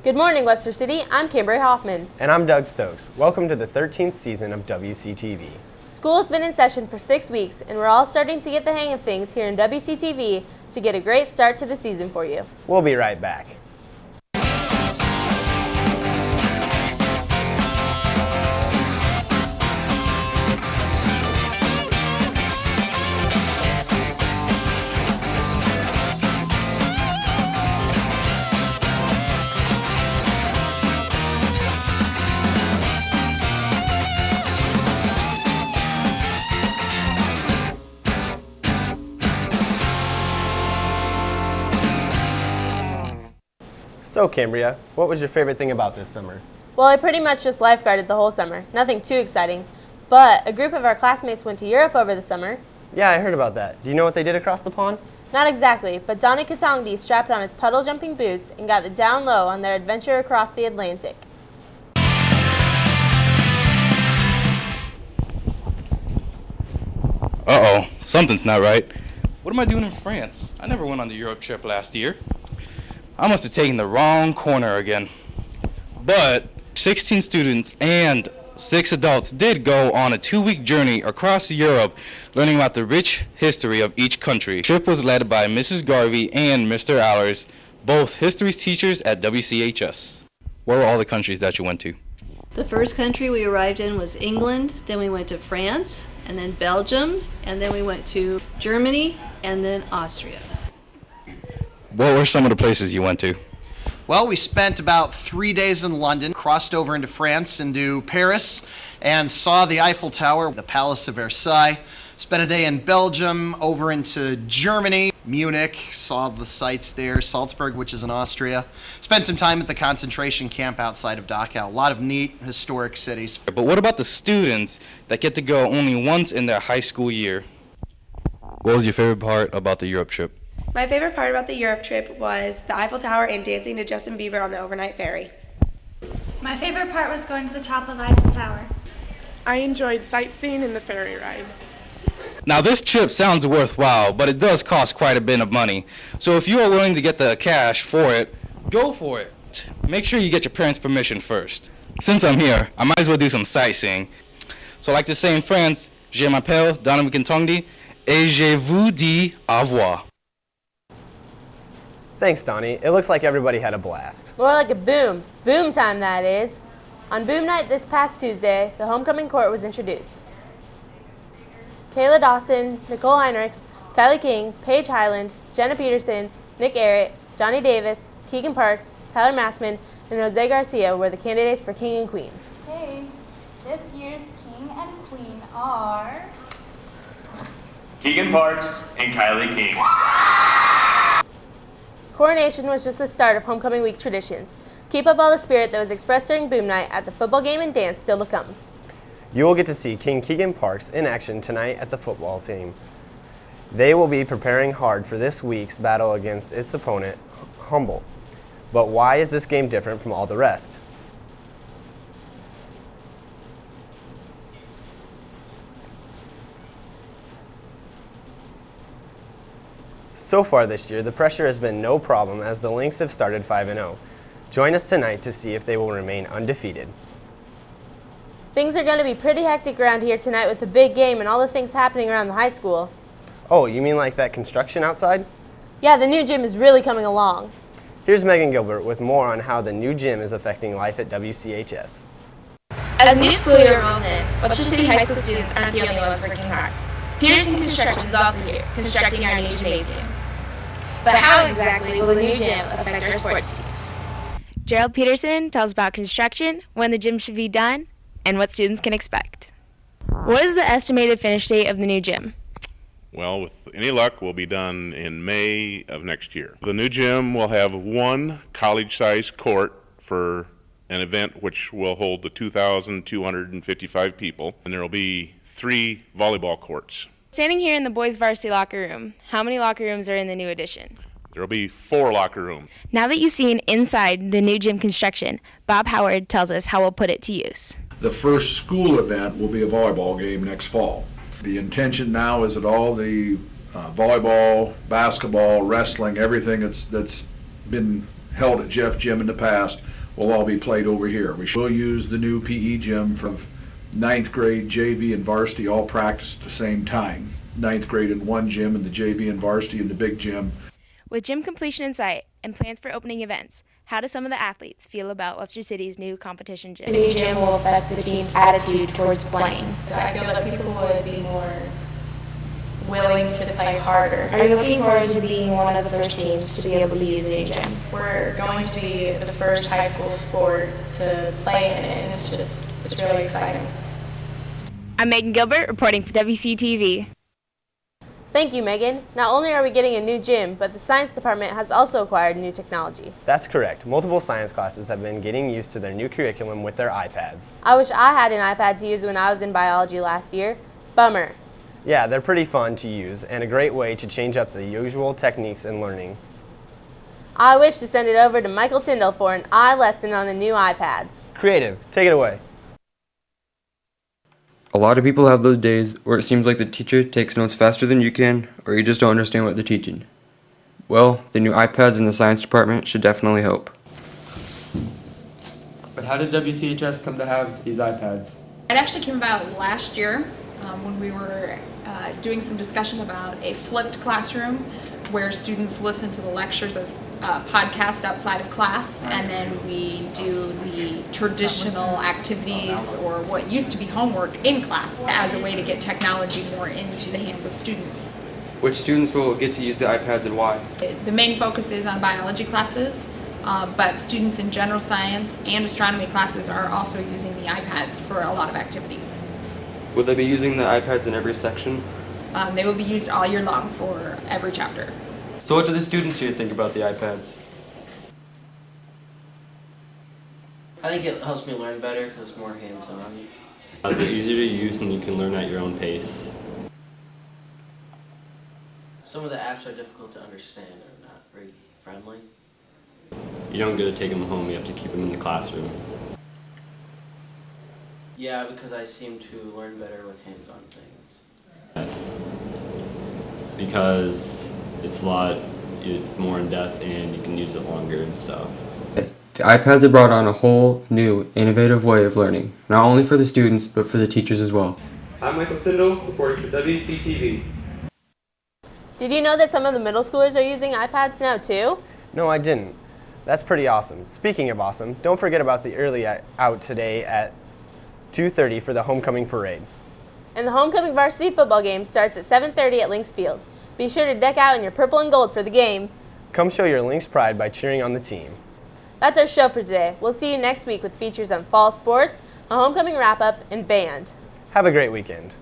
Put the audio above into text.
Good morning, Webster City. I'm Cambry Hoffman. And I'm Doug Stokes. Welcome to the 13th season of Wctv. School has been in session for 6 weeks, and we're all starting to get the hang of things here in Wctv to get a great start to the season for you. We'll be right back. So, Cambria, what was your favorite thing about this summer? Well, I pretty much just lifeguarded the whole summer. Nothing too exciting. But a group of our classmates went to Europe over the summer. Yeah, I heard about that. Do you know what they did across the pond? Not exactly, but Donnie Katongdi strapped on his puddle jumping boots and got the down low on their adventure across the Atlantic. Uh-oh, something's not right. What am I doing in France? I never went on the Europe trip last year. I must have taken the wrong corner again. But 16 students and 6 adults did go on a 2-week journey across Europe, learning about the rich history of each country. The trip was led by Mrs. Garvey and Mr. Allers, both history teachers at WCHS. Where were all the countries that you went to? The first country we arrived in was England, then we went to France, and then Belgium, and then we went to Germany, and then Austria. What were some of the places you went to? Well, we spent about 3 days in London, crossed over into France, into Paris, and saw the Eiffel Tower, the Palace of Versailles. Spent a day in Belgium, over into Germany, Munich, saw the sights there, Salzburg, which is in Austria. Spent some time at the concentration camp outside of Dachau. A lot of neat historic cities. But what about the students that get to go only once in their high school year? What was your favorite part about the Europe trip? My favorite part about the Europe trip was the Eiffel Tower and dancing to Justin Bieber on the overnight ferry. My favorite part was going to the top of the Eiffel Tower. I enjoyed sightseeing and the ferry ride. Now this trip sounds worthwhile, but it does cost quite a bit of money. So if you are willing to get the cash for it, go for it. Make sure you get your parents' permission first. Since I'm here, I might as well do some sightseeing. So like to say in France, je m'appelle Donnie Katongdi et je vous dis au revoir. Thanks, Donnie. It looks like everybody had a blast. More like a boom. Boom time, that is. On Boom Night this past Tuesday, the homecoming court was introduced. Kayla Dawson, Nicole Heinrichs, Kylie King, Paige Highland, Jenna Peterson, Nick Arrett, Johnny Davis, Keegan Parks, Tyler Massman, and Jose Garcia were the candidates for King and Queen. Hey, this year's King and Queen are... Keegan Parks and Kylie King. Coronation was just the start of homecoming week traditions. Keep up all the spirit that was expressed during Boom Night at the football game and dance still to come. You will get to see King Keegan Parks in action tonight at the football team. They will be preparing hard for this week's battle against its opponent, Humboldt. But why is this game different from all the rest? So far this year, the pressure has been no problem as the Lynx have started 5-0. Join us tonight to see if they will remain undefeated. Things are going to be pretty hectic around here tonight with the big game and all the things happening around the high school. Oh, you mean like that construction outside? Yeah, the new gym is really coming along. Here's Megan Gilbert with more on how the new gym is affecting life at WCHS. As the new school year rolls in, Webster City High School students aren't the only ones working hard. Peterson Construction is also here, constructing our new gymnasium. But how exactly will the new gym affect our sports teams? Gerald Peterson tells about construction, when the gym should be done, and what students can expect. What is the estimated finish date of the new gym? Well, with any luck, we'll be done in May of next year. The new gym will have one college-sized court for an event which will hold the 2,255 people, and there will be 3 volleyball courts. Standing here in the boys' varsity locker room, how many locker rooms are in the new addition? There will be 4 locker rooms. Now that you've seen inside the new gym construction, Bob Howard tells us how we'll put it to use. The first school event will be a volleyball game next fall. The intention now is that all the volleyball, basketball, wrestling, everything that's been held at Jeff Gym in the past will all be played over here. We will use the new PE gym from 9th grade, JV, and varsity all practice at the same time. 9th grade in one gym and the JV and varsity in the big gym. With gym completion in sight and plans for opening events, how do some of the athletes feel about Webster City's new competition gym? The new gym will affect the team's attitude towards playing. So I feel that people would be more willing to play harder. Are you looking forward to being one of the first teams to be able to use the new gym? We're going to be the first high school sport to play in it, and it's really exciting. I'm Megan Gilbert reporting for Wctv. Thank you, Megan. Not only are we getting a new gym, but the science department has also acquired new technology. That's correct. Multiple science classes have been getting used to their new curriculum with their iPads. I wish I had an iPad to use when I was in biology last year. Bummer. Yeah, they're pretty fun to use and a great way to change up the usual techniques in learning. I wish to send it over to Michael Tyndall for an I lesson on the new iPads. Creative, take it away. A lot of people have those days where it seems like the teacher takes notes faster than you can, or you just don't understand what they're teaching. Well, the new iPads in the science department should definitely help. But how did WCHS come to have these iPads? It actually came about last year when we were doing some discussion about a flipped classroom where students listen to the lectures as podcast outside of class, and then we do the traditional activities or what used to be homework in class as a way to get technology more into the hands of students. Which students will get to use the iPads and why? The main focus is on biology classes, but students in general science and astronomy classes are also using the iPads for a lot of activities. Will they be using the iPads in every section? They will be used all year long for every chapter. So what do the students here think about the iPads? I think it helps me learn better because it's more hands-on. They're easier to use and you can learn at your own pace. Some of the apps are difficult to understand and not very friendly. You don't get to take them home, you have to keep them in the classroom. Yeah, because I seem to learn better with hands-on things. Yes. Because it's more in depth and you can use it longer and stuff. The iPads have brought on a whole new, innovative way of learning, not only for the students, but for the teachers as well. I'm Michael Tyndall, reporting for WCTV. Did you know that some of the middle schoolers are using iPads now too? No, I didn't. That's pretty awesome. Speaking of awesome, don't forget about the early out today at 2:30 for the homecoming parade. And the homecoming varsity football game starts at 7:30 at Lynx Field. Be sure to deck out in your purple and gold for the game. Come show your Lynx pride by cheering on the team. That's our show for today. We'll see you next week with features on fall sports, a homecoming wrap-up, and band. Have a great weekend.